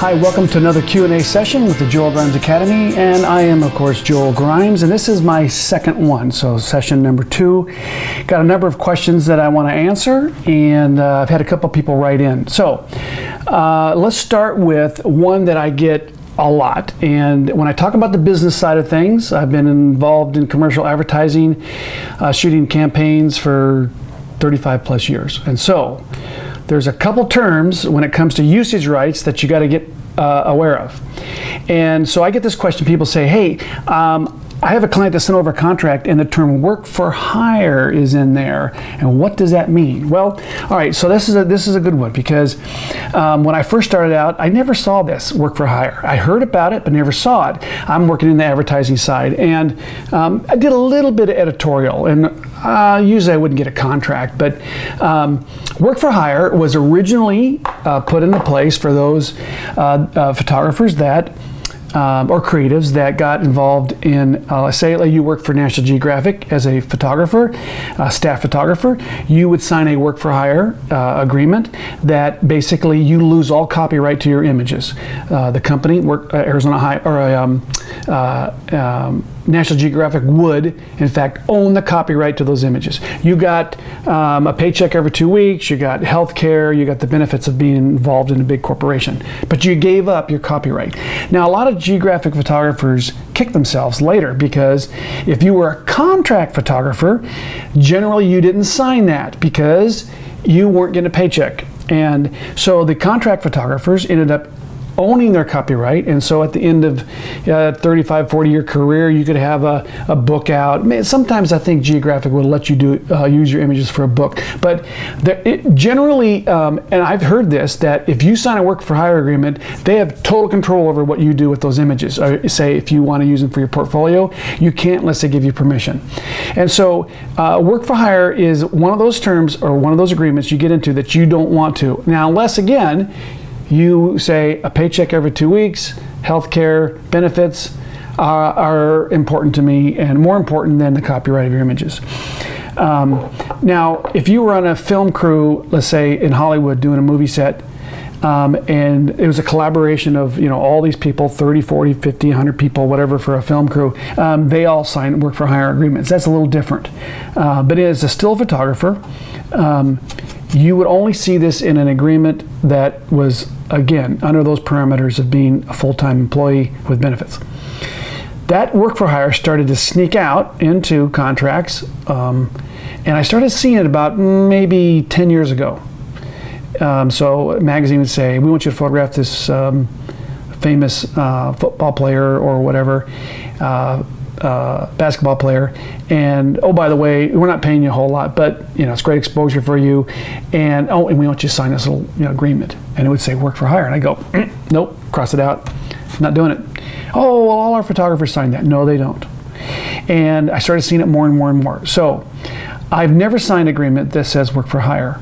Hi, welcome to another Q&A session with the Joel Grimes Academy, and I am, of course, Joel Grimes, and this is my second one, so session number 2. Got a number of questions that I want to answer, and I've had a couple people write in. So let's start with one that I get a lot, and when I talk about the business side of things, I've been involved in commercial advertising, shooting campaigns for 35 plus years, and so there's a couple terms when it comes to usage rights that you got to get aware of. And so I get this question, people say, hey, I have a client that sent over a contract and the term work for hire is in there. And what does that mean? Well, all right, so this is a good one because when I first started out, I never saw this work for hire. I heard about it, but never saw it. I'm working in the advertising side, and I did a little bit of editorial, and usually I wouldn't get a contract, but work for hire was originally put into place for those photographers that or creatives that got involved in, let's say you work for National Geographic as a photographer, staff photographer, you would sign a work for hire agreement that basically you lose all copyright to your images. The company, Arizona High, or National Geographic would, in fact, own the copyright to those images. You got a paycheck every 2 weeks, you got health care, you got the benefits of being involved in a big corporation, but you gave up your copyright. Now, a lot of geographic photographers kick themselves later because if you were a contract photographer, generally you didn't sign that because you weren't getting a paycheck. And so the contract photographers ended up owning their copyright, and so at the end of 35, 40-year career, you could have a book out. Sometimes I think Geographic will let you use your images for a book, but generally, and I've heard this, that if you sign a work for hire agreement, they have total control over what you do with those images. Say if you want to use them for your portfolio, you can't unless they give you permission. And so work for hire is one of those terms or one of those agreements you get into that you don't want to. Now, unless again, you say a paycheck every 2 weeks, health care, benefits are important to me and more important than the copyright of your images. Now, if you were on a film crew, let's say in Hollywood doing a movie set, and it was a collaboration of all these people, 30, 40, 50, 100 people, whatever, for a film crew, they all sign work for hire agreements. That's a little different. But as still a photographer, you would only see this in an agreement that was, again, under those parameters of being a full-time employee with benefits. That work for hire started to sneak out into contracts, and I started seeing it about maybe 10 years ago. So a magazine would say, we want you to photograph this famous football player or whatever, basketball player, and oh, by the way, we're not paying you a whole lot, but it's great exposure for you, and and we want you to sign this little agreement, and it would say work for hire, and I go, nope, cross it out, not doing it. Oh, well, all our photographers sign that. No, they don't. And I started seeing it more and more and more. So I've never signed an agreement that says work for hire.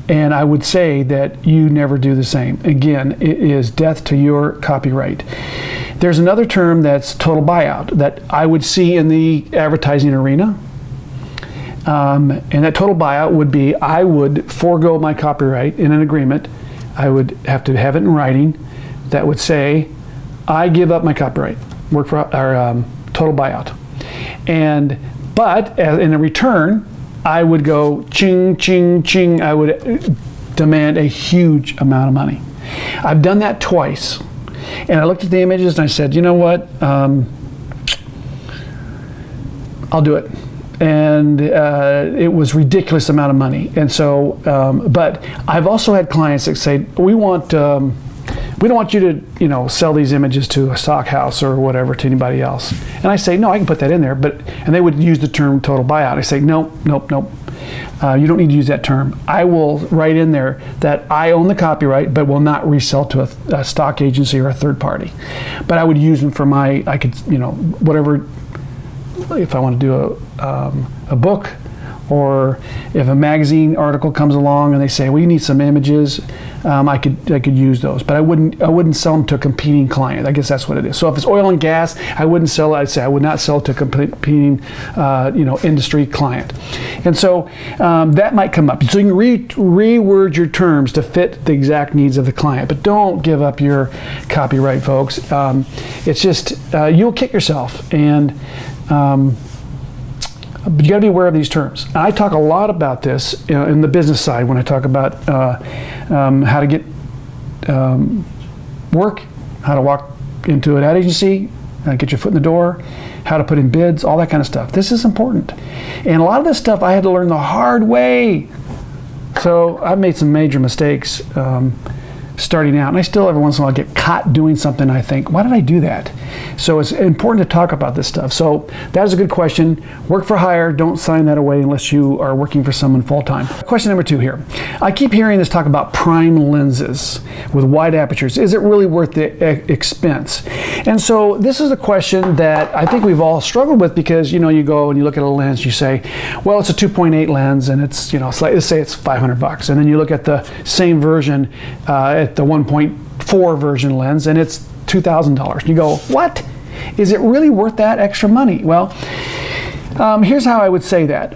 And I would say that you never do the same. Again, it is death to your copyright. There's another term that's total buyout that I would see in the advertising arena. And that total buyout would be, I would forego my copyright in an agreement. I would have to have it in writing that would say, I give up my copyright, work for our total buyout. But in a return, I would go ching, ching, ching. I would demand a huge amount of money. I've done that twice. And I looked at the images and I said, you know what? I'll do it. And it was ridiculous amount of money. And so, but I've also had clients that say, we don't want you to, sell these images to a stock house or whatever to anybody else. And I say, no, I can put that in there, and they would use the term total buyout. I say, nope. You don't need to use that term. I will write in there that I own the copyright, but will not resell to a stock agency or a third party. But I would use them for whatever, if I want to do a book or if a magazine article comes along and they say, well, you need some images, I could use those, but I wouldn't sell them to a competing client. I guess that's what it is. So if it's oil and gas, I wouldn't sell it. I'd say I would not sell it to a competing industry client. And so that might come up. So you can reword your terms to fit the exact needs of the client, but don't give up your copyright, folks. It's just you'll kick yourself, and but you got to be aware of these terms. I talk a lot about this in the business side when I talk about how to get work, how to walk into an ad agency, get your foot in the door, how to put in bids, all that kind of stuff. This is important. And a lot of this stuff I had to learn the hard way. So I've made some major mistakes starting out, and I still every once in a while get caught doing something. I think, why did I do that? So it's important to talk about this stuff. So that is a good question. Work for hire, don't sign that away unless you are working for someone full-time. Question number 2 here. I keep hearing this talk about prime lenses with wide apertures. Is it really worth the expense? And so this is a question that I think we've all struggled with, because you go and you look at a lens, you say, well, it's a 2.8 lens, and it's let's say it's $500, and then you look at the same version at the 1.4 version lens, and it's $2,000. You go, what? Is it really worth that extra money? Well, here's how I would say that.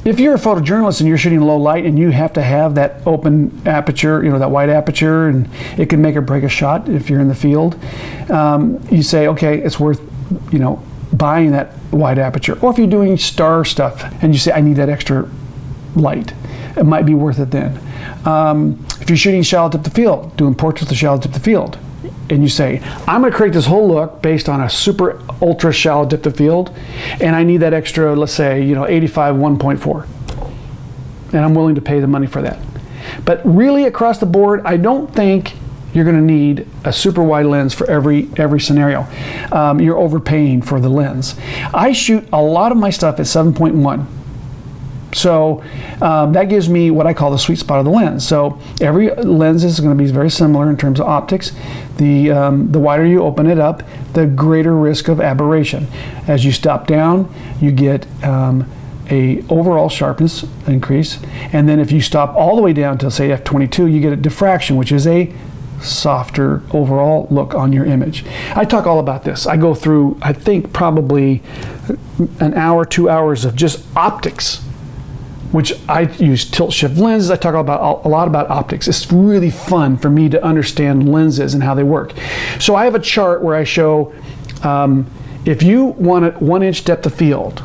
If you're a photojournalist and you're shooting low light and you have to have that open aperture, that wide aperture, and it can make or break a shot if you're in the field, you say, okay, it's worth, buying that wide aperture. Or if you're doing star stuff and you say, I need that extra light, it might be worth it then. If you're shooting shallow depth of field, doing portraits of shallow depth of field, and you say, I'm going to create this whole look based on a super ultra shallow depth of field, and I need that extra, let's say, 85 1.4, and I'm willing to pay the money for that. But really, across the board, I don't think you're going to need a super wide lens for every scenario. You're overpaying for the lens. I shoot a lot of my stuff at 7.1. So that gives me what I call the sweet spot of the lens. So every lens is going to be very similar in terms of optics. The wider you open it up, the greater risk of aberration. As you stop down, you get a overall sharpness increase, and then if you stop all the way down to say f22, you get a diffraction, which is a softer overall look on your image. I talk all about this. I go through, I think, probably an hour, 2 hours of just optics, which I use tilt shift lenses. I talk a lot about optics. It's really fun for me to understand lenses and how they work. So I have a chart where I show if you want a 1-inch depth of field,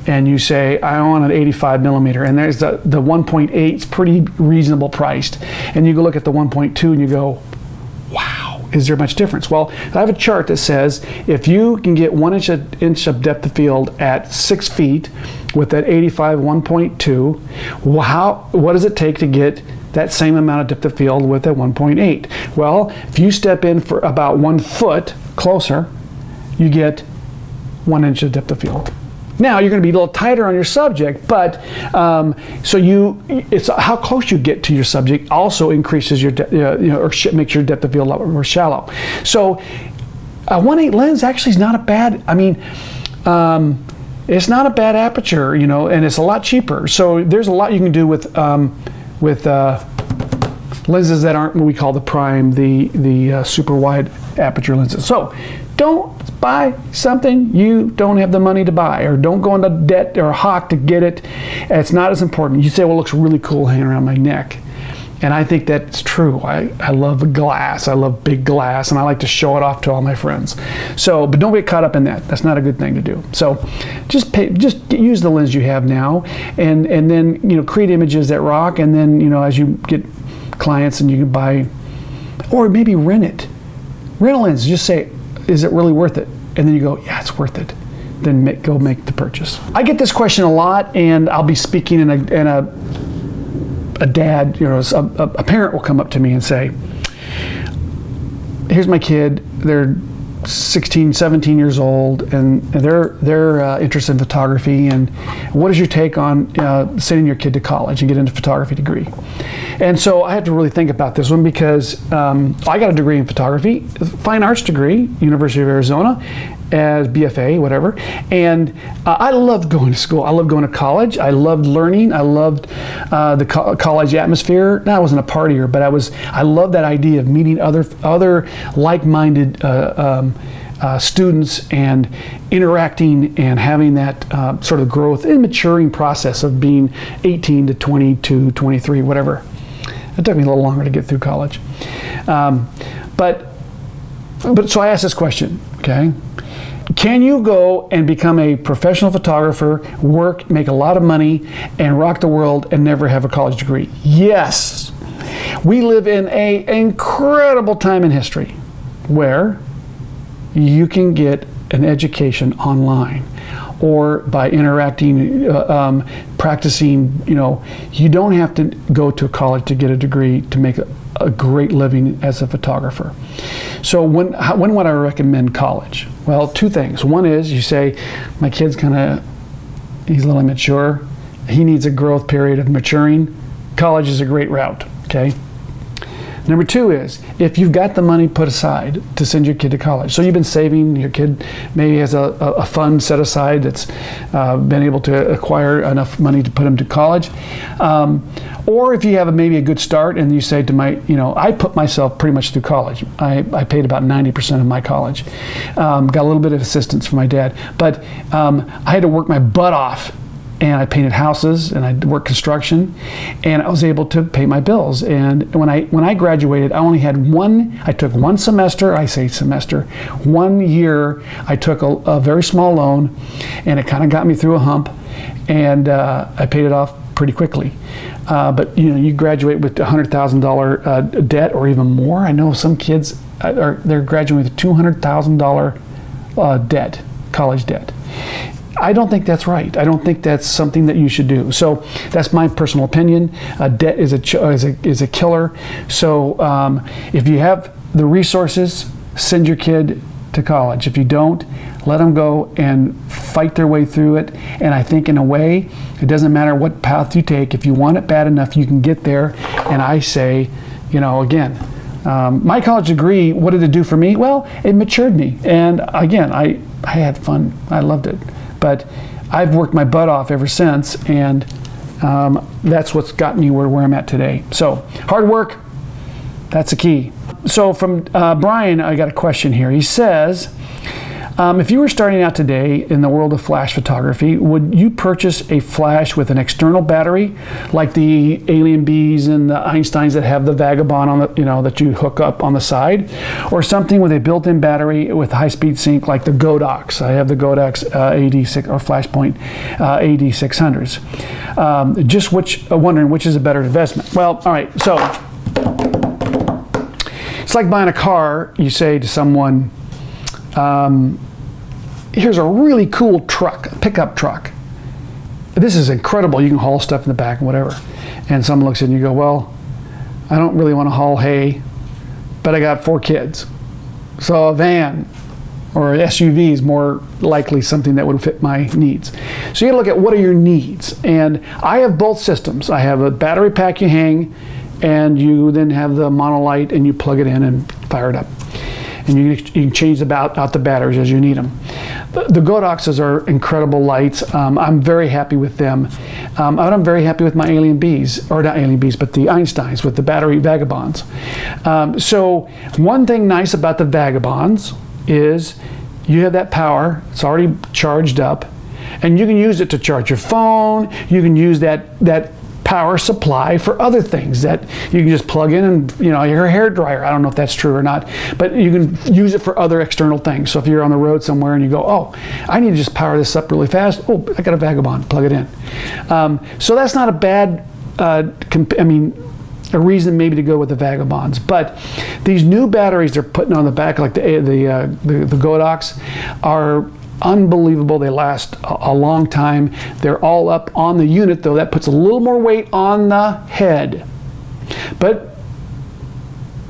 and you say, I want an 85 millimeter, and there's the 1.8, it's pretty reasonable priced, and you go look at the 1.2 and you go, wow, is there much difference? Well, I have a chart that says if you can get 1 inch of depth of field at 6 feet with that 85 1.2, what does it take to get that same amount of depth of field with a 1.8? Well, if you step in for about 1 foot closer, you get 1 inch of depth of field. Now you're going to be a little tighter on your subject, but it's how close you get to your subject also increases your makes your depth of field a lot more shallow. So a 1.8 lens actually is not a bad. It's not a bad aperture, and it's a lot cheaper. So there's a lot you can do with lenses that aren't what we call the prime, the super wide aperture lenses. So don't buy something you don't have the money to buy, or don't go into debt or hock to get it. It's not as important. You say, well, it looks really cool hanging around my neck. And I think that's true. I love glass. I love big glass, and I like to show it off to all my friends. So, but don't get caught up in that. That's not a good thing to do. So just use the lens you have now, and then create images that rock, and then as you get clients and you can buy, or maybe rent a lens. Just say, is it really worth it? And then you go, yeah, it's worth it. Then go make the purchase. I get this question a lot, and I'll be speaking in a dad, a parent will come up to me and say, here's my kid, they're 16, 17 years old, and they're interested in photography, and what is your take on sending your kid to college and get into a photography degree? And so I have to really think about this one, because I got a degree in photography, fine arts degree, University of Arizona, as BFA, whatever. And I loved going to school. I loved going to college. I loved learning. I loved the college atmosphere. No, I wasn't a partier, but I loved that idea of meeting other like-minded students and interacting and having that sort of growth and maturing process of being 18 to 22, 23, whatever. It took me a little longer to get through college. But so I asked this question, okay? Can you go and become a professional photographer, work, make a lot of money, and rock the world and never have a college degree? Yes. We live in an incredible time in history where you can get an education online or by interacting, practicing. You don't have to go to college to get a degree to make a great living as a photographer. So when would I recommend college? Well, two things. One is you say, my kid's he's a little immature. He needs a growth period of maturing. College is a great route, okay? Number two is, if you've got the money put aside to send your kid to college, so you've been saving, your kid maybe has a fund set aside that's been able to acquire enough money to put him to college, or if you have maybe a good start and you say to I put myself pretty much through college. I paid about 90% of my college. Got a little bit of assistance from my dad, but I had to work my butt off. And I painted houses and I worked construction, and I was able to pay my bills. And when I graduated, I took one semester, 1 year, I took a very small loan, and it kind of got me through a hump, and I paid it off pretty quickly. But you graduate with $100,000 debt or even more. I know some kids they're graduating with $200,000 debt, college debt. I don't think that's right. I don't think that's something that you should do. So that's my personal opinion. Debt is a killer. So if you have the resources, send your kid to college. If you don't, let them go and fight their way through it. And I think in a way, it doesn't matter what path you take. If you want it bad enough, you can get there. And I say, again, my college degree, what did it do for me? Well, it matured me. And again, I had fun. I loved it. But I've worked my butt off ever since, and that's what's got me where I'm at today. So hard work, that's the key. So from Brian, I got a question here. He says, if you were starting out today in the world of flash photography, would you purchase a flash with an external battery, like the Alien Bees and the Einsteins that have the Vagabond on the, that you hook up on the side, or something with a built-in battery with high-speed sync, like the Godox? I have the Godox AD6 or Flashpoint AD600s. Wondering which is a better investment. Well, all right. So it's like buying a car. You say to someone, here's a really cool truck, a pickup truck. This is incredible. You can haul stuff in the back and whatever. And someone looks at you and you go, well, I don't really want to haul hay, but I got 4 kids. So a van or an SUV is more likely something that would fit my needs. So you gotta look at what are your needs. And I have both systems. I have a battery pack you hang, and you then have the monolight and you plug it in and fire it up. And you can change out the batteries as you need them. The Godoxes are incredible lights. I'm very happy with them. I'm very happy with my Alien Bees, or not Alien Bees, but the Einsteins with the battery Vagabonds. So one thing nice about the Vagabonds is you have that power. It's already charged up, and you can use it to charge your phone. You can use that power supply for other things that you can just plug in, and your hair dryer. I don't know if that's true or not, but you can use it for other external things. So if you're on the road somewhere and you go, oh, I need to just power this up really fast. Oh, I got a Vagabond, plug it in. So that's not a bad, a reason maybe to go with the Vagabonds. But these new batteries they're putting on the back, like the Godox, are unbelievable. They last a long time. They're all up on the unit, though. That puts a little more weight on the head. But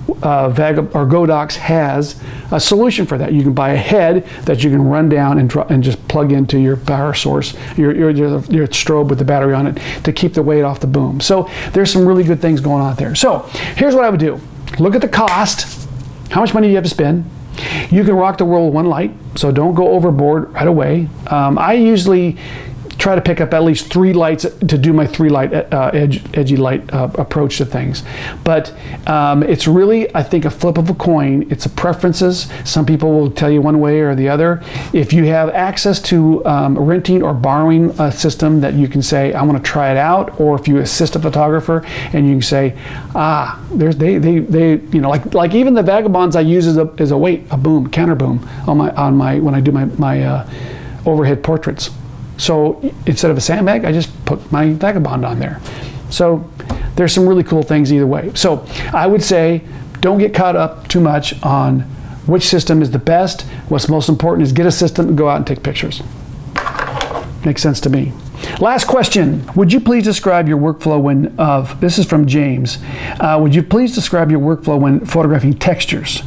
Godox has a solution for that. You can buy a head that you can run down and just plug into your power source, your strobe with the battery on it, to keep the weight off the boom. So there's some really good things going on there. So here's what I would do. Look at the cost. How much money do you have to spend? You can rock the world with one light, so don't go overboard right away. I usually try to pick up at least 3 lights to do my 3 light edgy light approach to things. But it's really, I think, a flip of a coin. It's a preferences. Some people will tell you one way or the other. If you have access to renting or borrowing a system that you can say, I want to try it out, or if you assist a photographer and you can say, there's they you know, like even the Vagabonds I use as a weight, a boom, counter boom on my when I do my overhead portraits. So instead of a sandbag, I just put my Vagabond on there. So there's some really cool things either way. So I would say don't get caught up too much on which system is the best. What's most important is get a system and go out and take pictures. Makes sense to me. Last question. Would you please describe your workflow when this is from James. Would you please describe your workflow when photographing textures?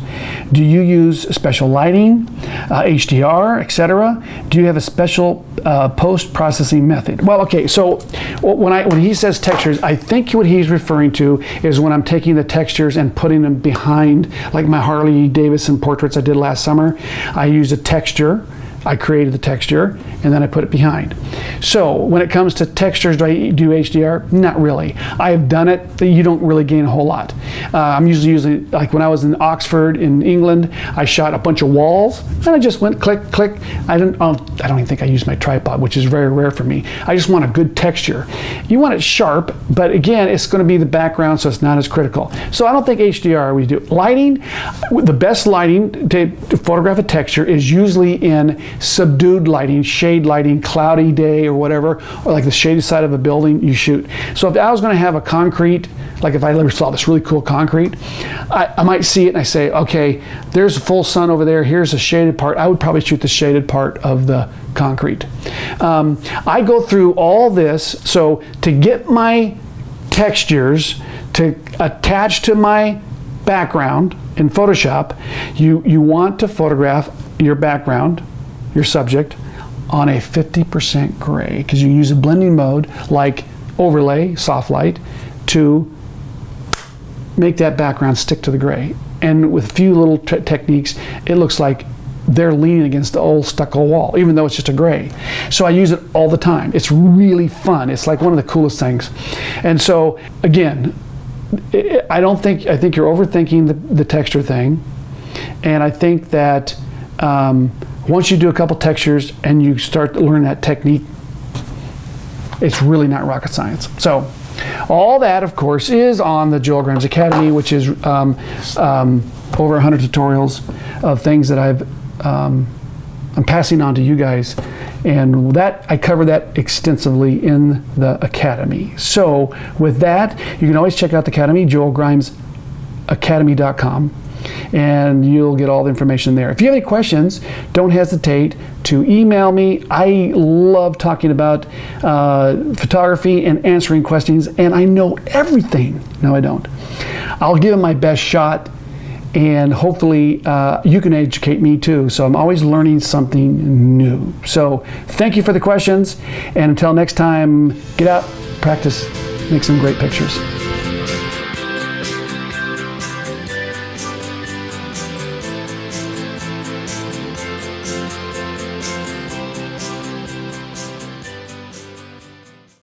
Do you use special lighting, HDR, etc.? Do you have a special post-processing method? Well, okay, so when he says textures, I think what he's referring to is when I'm taking the textures and putting them behind, like my Harley Davidson portraits I did last summer. I used a texture. I created the texture and then I put it behind. So when it comes to textures, do I do HDR? Not really. I have done it, but you don't really gain a whole lot. I'm usually using, like when I was in Oxford in England, I shot a bunch of walls and I just went click, click. I don't even think I used my tripod, which is very rare for me. I just want a good texture. You want it sharp, but again, it's going to be the background, so it's not as critical. So I don't think HDR we do. Lighting, the best lighting to photograph a texture is usually in subdued lighting, shade lighting, cloudy day or whatever, or like the shaded side of a building you shoot. So if I was going to have a concrete, like if I ever saw this really cool concrete, I might see it and I say, okay, there's full sun over there, here's a shaded part. I would probably shoot the shaded part of the concrete. I go through all this, so to get my textures to attach to my background in Photoshop, you want to photograph your background, your subject, on a 50% gray, because you use a blending mode like overlay, soft light, to make that background stick to the gray. And with a few little techniques, it looks like they're leaning against the old stucco wall, even though it's just a gray. So I use it all the time. It's really fun. It's like one of the coolest things. And so again, I think you're overthinking the texture thing. And I think that once you do a couple textures and you start to learn that technique, it's really not rocket science. So all that, of course, is on the Joel Grimes Academy, which is over 100 tutorials of things that I'm passing on to you guys. And that I cover that extensively in the Academy. So with that, you can always check out the Academy, joelgrimesacademy.com. and you'll get all the information there. If you have any questions, don't hesitate to email me. I love talking about photography and answering questions, and I know everything. No, I don't. I'll give it my best shot, and hopefully you can educate me too. So I'm always learning something new. So thank you for the questions, and until next time, get out, practice, make some great pictures.